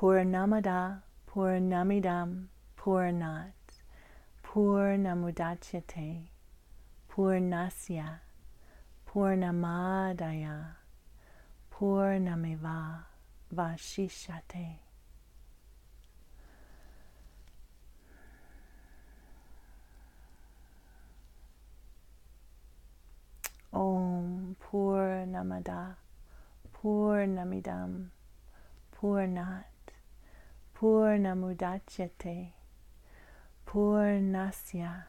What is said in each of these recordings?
Purnamada Purnamidam Purnat Purnamudachyate Purnasya Purnamadaya Purnameva Vashishate. Om Purnamada Purnamidam Purnat Purnamudachyate Purnasya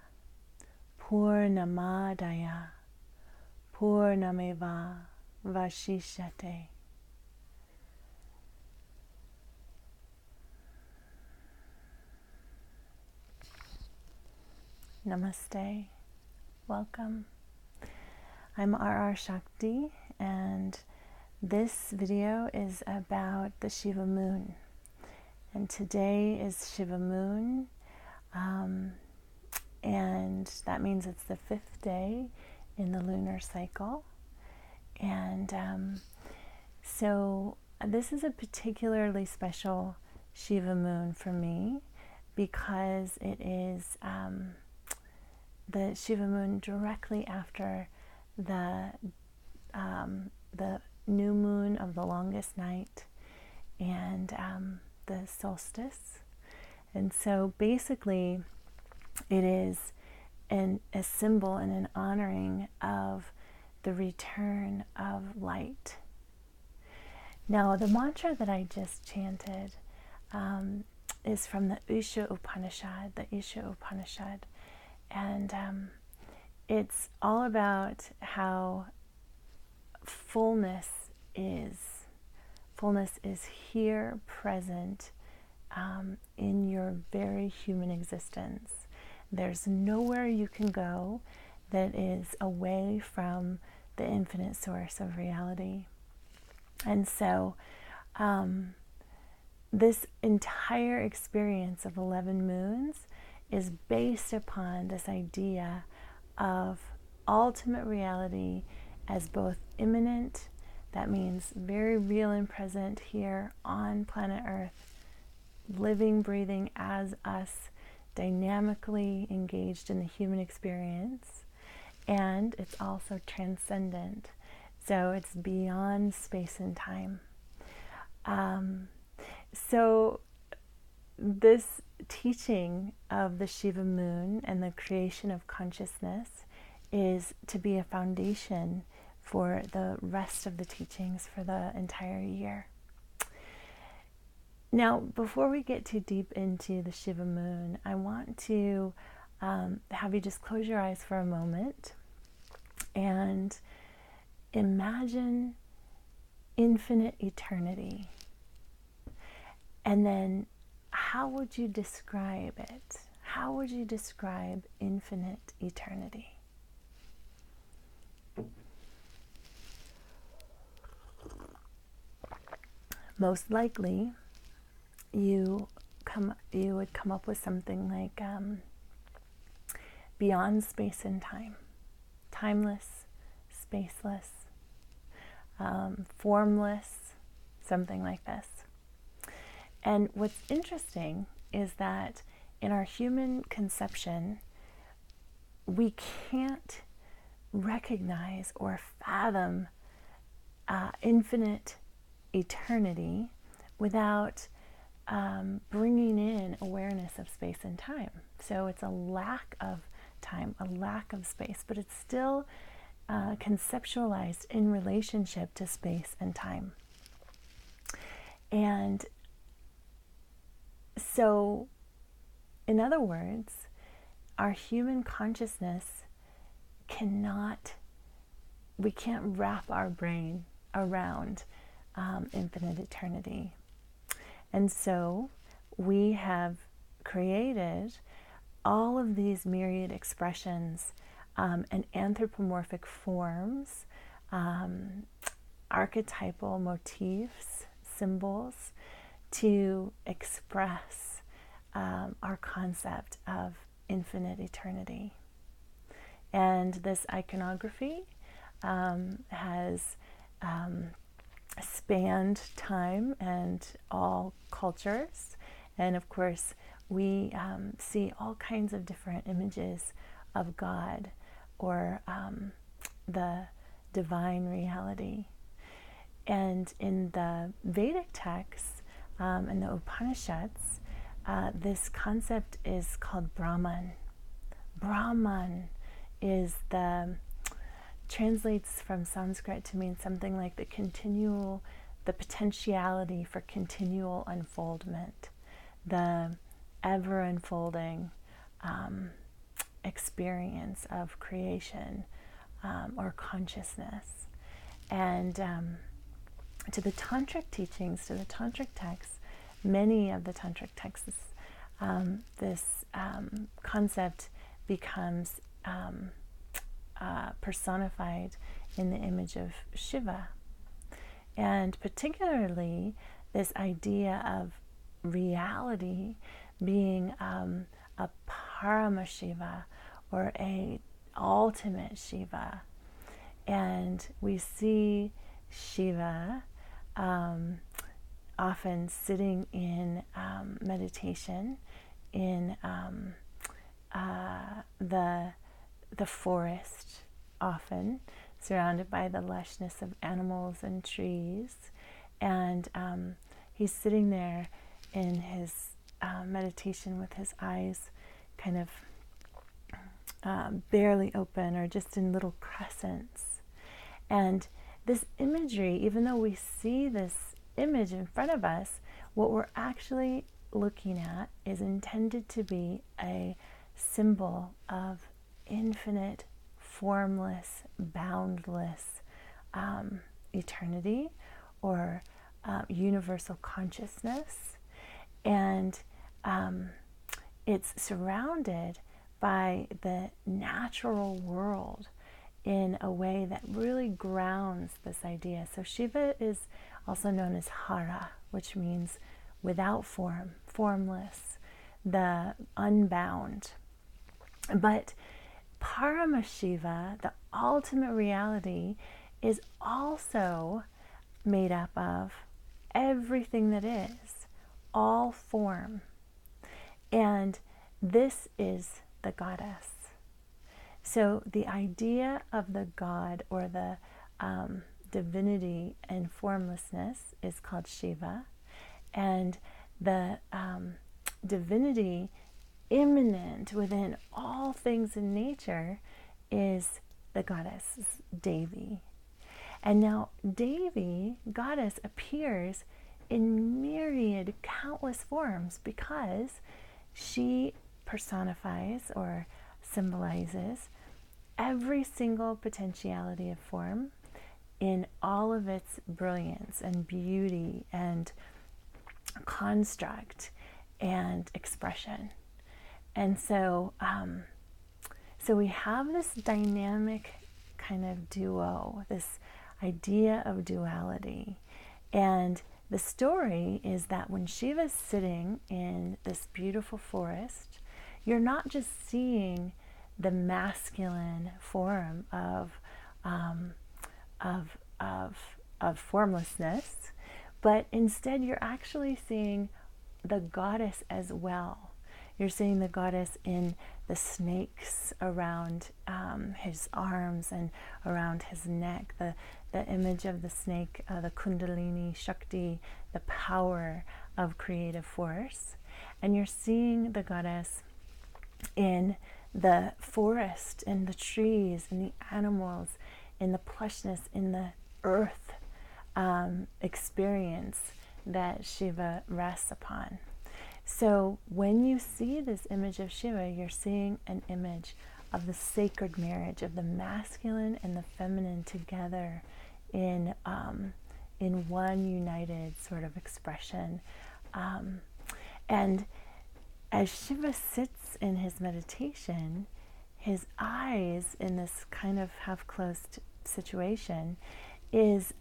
Purnamadaya Purnameva Vashishate. Namaste. Welcome. I'm R.R.Shakti, and this video is about the Shiva moon. And today is Shiva moon, and that means it's the 5th day in the lunar cycle. And so this is a particularly special Shiva moon for me because it is the Shiva moon directly after the new moon of the longest night and the solstice. And so basically it is a symbol and an honoring of the return of light. Now, the mantra that I just chanted is from the Isha Upanishad, and it's all about how fullness is here, present in your very human existence. There's nowhere you can go that is away from the infinite source of reality. And so this entire experience of 11 moons is based upon this idea of ultimate reality as both immanent, that means very real and present here on planet Earth, living, breathing as us, dynamically engaged in the human experience, and it's also transcendent, so it's beyond space and time. So this teaching of the Shiva moon and the creation of consciousness is to be a foundation for the rest of the teachings for the entire year. Now, before we get too deep into the Shiva moon, I want to have you just close your eyes for a moment and imagine infinite eternity. And then how would you describe it? How would you describe infinite eternity? Most likely, you would come up with something like beyond space and time, timeless, spaceless, formless, something like this. And what's interesting is that in our human conception, we can't recognize or fathom infinite eternity without bringing in awareness of space and time. So it's a lack of time, a lack of space, but it's still conceptualized in relationship to space and time. And so, in other words, our human consciousness we can't wrap our brain around infinite eternity. And so we have created all of these myriad expressions and anthropomorphic forms, archetypal motifs, symbols, to express our concept of infinite eternity. And this iconography has spanned time and all cultures. And of course, we see all kinds of different images of God or the divine reality. And in the Vedic texts and the Upanishads, this concept is called Brahman. Brahman translates from Sanskrit to mean something like the potentiality for continual unfoldment, the ever unfolding experience of creation or consciousness. And to the tantric teachings, to the tantric texts, many of the tantric texts, this concept becomes personified in the image of Shiva. And particularly this idea of reality being a Parama Shiva or a ultimate Shiva. And we see Shiva often sitting in meditation in the forest, often surrounded by the lushness of animals and trees. And he's sitting there in his meditation with his eyes kind of barely open or just in little crescents. And this imagery, even though we see this image in front of us, what we're actually looking at is intended to be a symbol of infinite, formless, boundless eternity or universal consciousness. And it's surrounded by the natural world in a way that really grounds this idea. So Shiva is also known as Hara, which means without form, formless, the unbound. But Paramashiva, the ultimate reality, is also made up of everything that is, all form. And this is the goddess. So the idea of the god or the divinity and formlessness is called Shiva, and the divinity immanent within all things in nature is the goddess Devi. And now Devi, goddess, appears in myriad, countless forms because she personifies or symbolizes every single potentiality of form in all of its brilliance and beauty and construct and expression. And so so we have this dynamic kind of duo, this idea of duality. And the story is that when Shiva's sitting in this beautiful forest, you're not just seeing the masculine form of formlessness, but instead you're actually seeing the goddess as well. You're seeing the goddess in the snakes around his arms and around his neck, the image of the snake, the Kundalini Shakti, the power of creative force. And you're seeing the goddess in the forest, in the trees, in the animals, in the plushness, in the earth experience that Shiva rests upon. So when you see this image of Shiva, you're seeing an image of the sacred marriage of the masculine and the feminine together in one united sort of expression. And as Shiva sits in his meditation, his eyes in this kind of half-closed situation is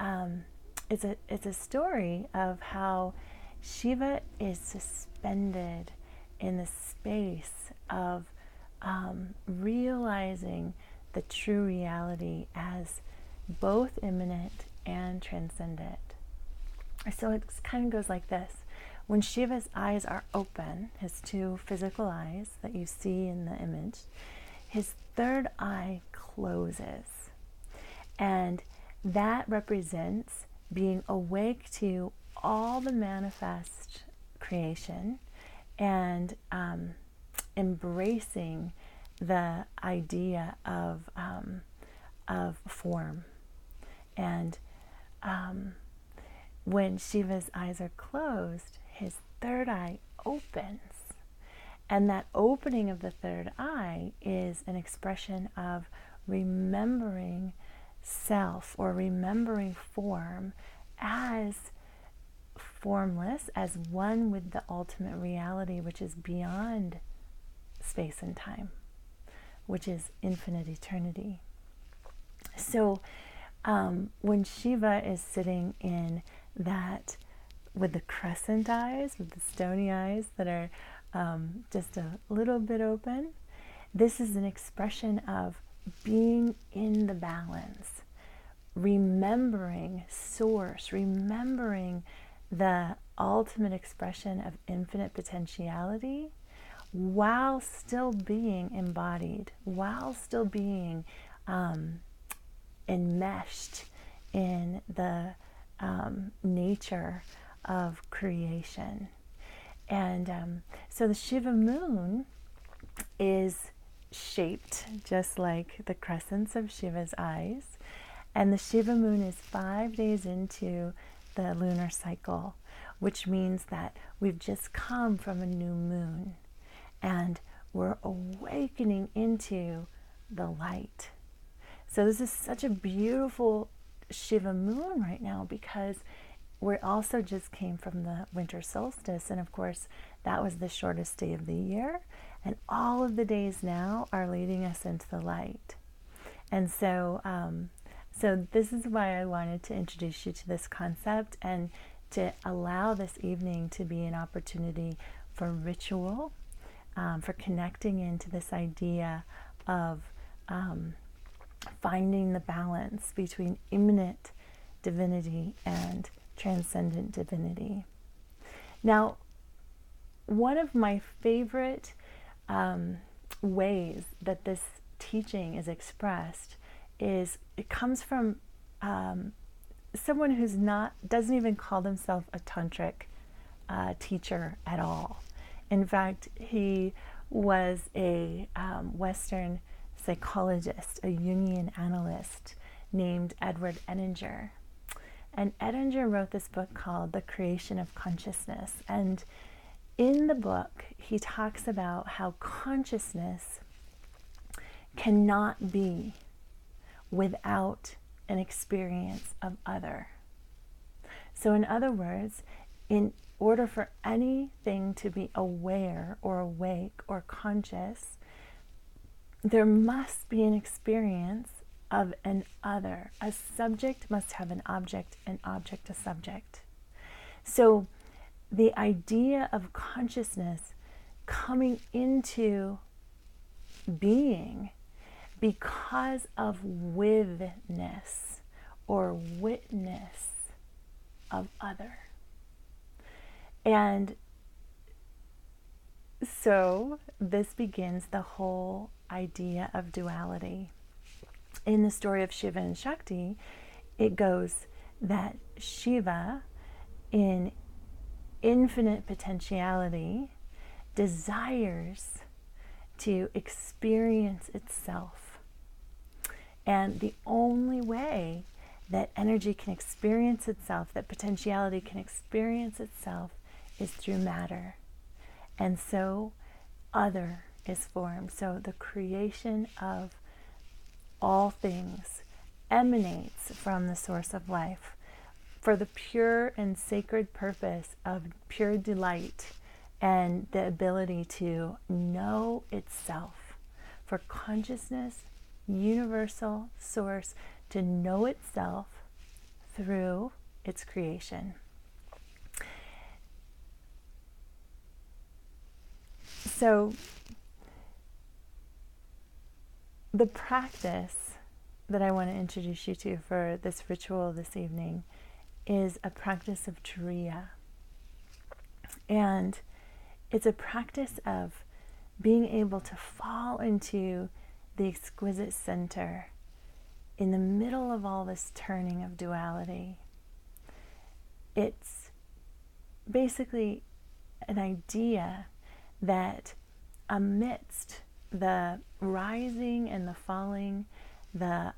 it's a story of how Shiva is suspended in the space of realizing the true reality as both immanent and transcendent. So it kind of goes like this. When Shiva's eyes are open, his two physical eyes that you see in the image, his third eye closes. And that represents being awake to all the manifest creation and embracing the idea of form. And when Shiva's eyes are closed, his third eye opens. And that opening of the third eye is an expression of remembering self, or remembering form as formless, as one with the ultimate reality, which is beyond space and time, which is infinite eternity. So when Shiva is sitting in that, with the crescent eyes, with the stony eyes that are just a little bit open, this is an expression of being in the balance, remembering source, remembering the ultimate expression of infinite potentiality, while still being embodied, while still being enmeshed in the nature of creation. And so the Shiva moon is shaped just like the crescents of Shiva's eyes. And the Shiva moon is 5 days into the lunar cycle, which means that we've just come from a new moon and we're awakening into the light. So this is such a beautiful Shiva moon right now, because we also just came from the winter solstice, and of course that was the shortest day of the year, and all of the days now are leading us into the light. And so so this is why I wanted to introduce you to this concept, and to allow this evening to be an opportunity for ritual, for connecting into this idea of finding the balance between immanent divinity and transcendent divinity. Now, one of my favorite ways that this teaching is expressed is it comes from someone who's doesn't even call themselves a tantric teacher at all. In fact, he was a Western psychologist, a Jungian analyst named Edward Edinger. And Edinger wrote this book called The Creation of Consciousness. And in the book, he talks about how consciousness cannot be without an experience of other. So in other words, in order for anything to be aware or awake or conscious, there must be an experience of an other. A subject must have an object a subject. So the idea of consciousness coming into being because of withness or witness of other. And so this begins the whole idea of duality. In the story of Shiva and Shakti, it goes that Shiva, in infinite potentiality, desires to experience itself. And the only way that energy can experience itself, that potentiality can experience itself, is through matter. And so other is formed. So the creation of all things emanates from the source of life for the pure and sacred purpose of pure delight and the ability to know itself. For consciousness, universal source, to know itself through its creation. So the practice that I want to introduce you to for this ritual this evening is a practice of Turiya. And it's a practice of being able to fall into the exquisite center in the middle of all this turning of duality. It's basically an idea that amidst the rising and the falling, the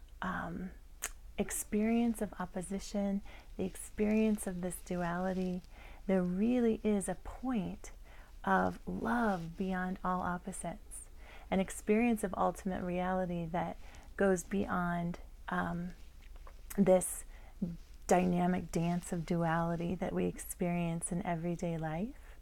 experience of opposition, the experience of this duality, there really is a point of love beyond all opposites, an experience of ultimate reality that goes beyond this dynamic dance of duality that we experience in everyday life,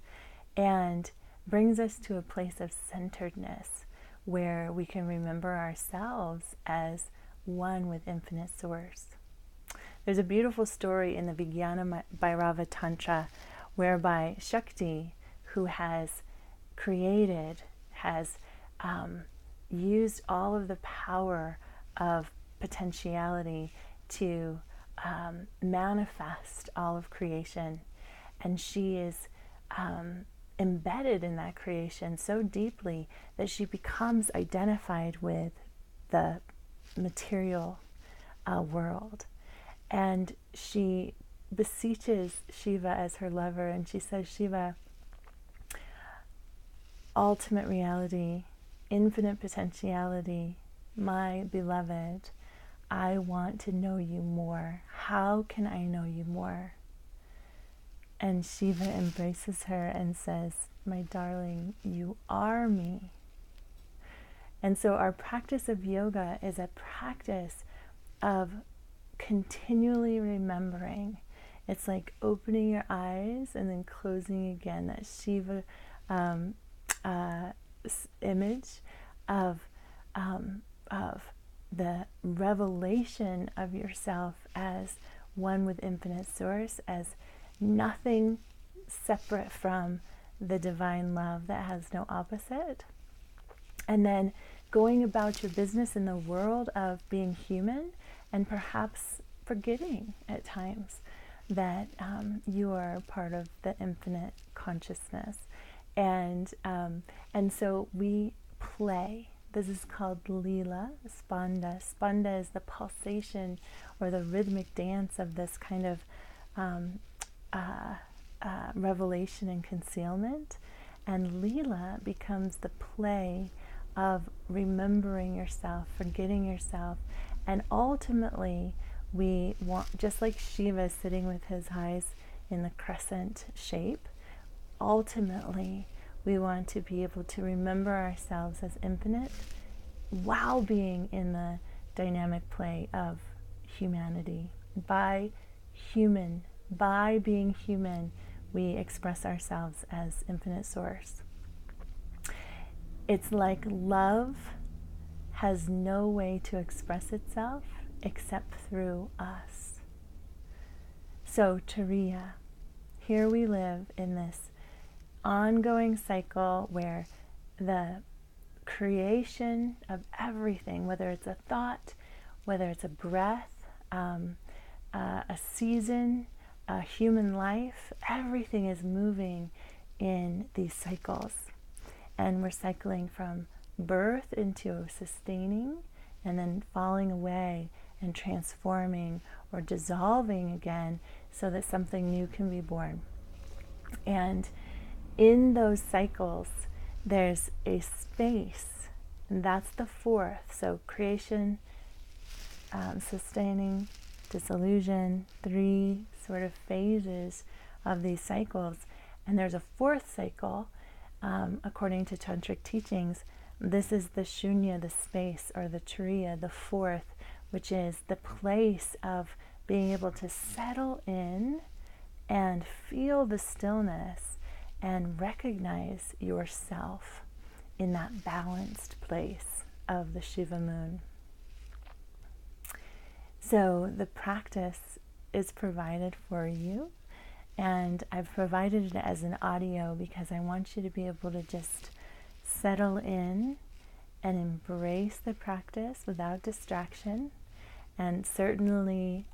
and brings us to a place of centeredness where we can remember ourselves as one with infinite source. There's a beautiful story in the Vijnana Bhairava Tantra whereby Shakti, who has created, has used all of the power of potentiality to manifest all of creation, and she is embedded in that creation so deeply that she becomes identified with the material world. And she beseeches Shiva as her lover, and she says, Shiva, ultimate reality, infinite potentiality, my beloved, I want to know you more. How can I know you more? And Shiva embraces her and says, my darling, you are me. And so our practice of yoga is a practice of continually remembering. It's like opening your eyes and then closing again. That Shiva image of the revelation of yourself as one with infinite source, as nothing separate from the divine love that has no opposite. And then going about your business in the world of being human, and perhaps forgetting at times that you are part of the infinite consciousness. And so we play. This is called Leela, Spanda. Spanda is the pulsation or the rhythmic dance of this kind of revelation and concealment. And Leela becomes the play of remembering yourself, forgetting yourself. And ultimately, we want, just like Shiva sitting with his eyes in the crescent shape, ultimately, we want to be able to remember ourselves as infinite while being in the dynamic play of humanity. By being human, we express ourselves as infinite source. It's like love has no way to express itself except through us. So Turiya, here we live in this ongoing cycle where the creation of everything, whether it's a thought, whether it's a breath, a season, a human life, everything is moving in these cycles. And we're cycling from birth into sustaining, and then falling away and transforming or dissolving again so that something new can be born. And in those cycles, there's a space, and that's the fourth. So creation, sustaining, dissolution, 3 sort of phases of these cycles. And there's a fourth cycle, according to tantric teachings. This is the shunya, the space, or the turiya, the fourth, which is the place of being able to settle in and feel the stillness and recognize yourself in that balanced place of the Shiva moon. So the practice is provided for you, and I've provided it as an audio because I want you to be able to just settle in and embrace the practice without distraction, And certainly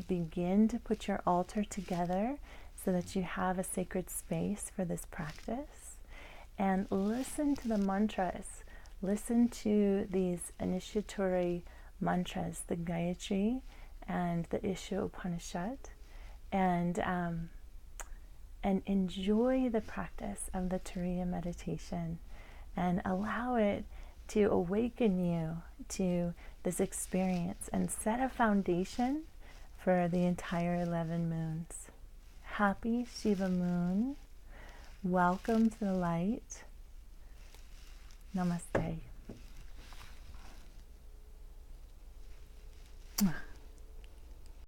begin to put your altar together so that you have a sacred space for this practice. And listen to the mantras. Listen to these initiatory mantras, the Gayatri and the Isha Upanishad, and enjoy the practice of the Turiya meditation, and allow it to awaken you to this experience and set a foundation for the entire 11 moons. Happy Shiva moon. Welcome to the light. Namaste.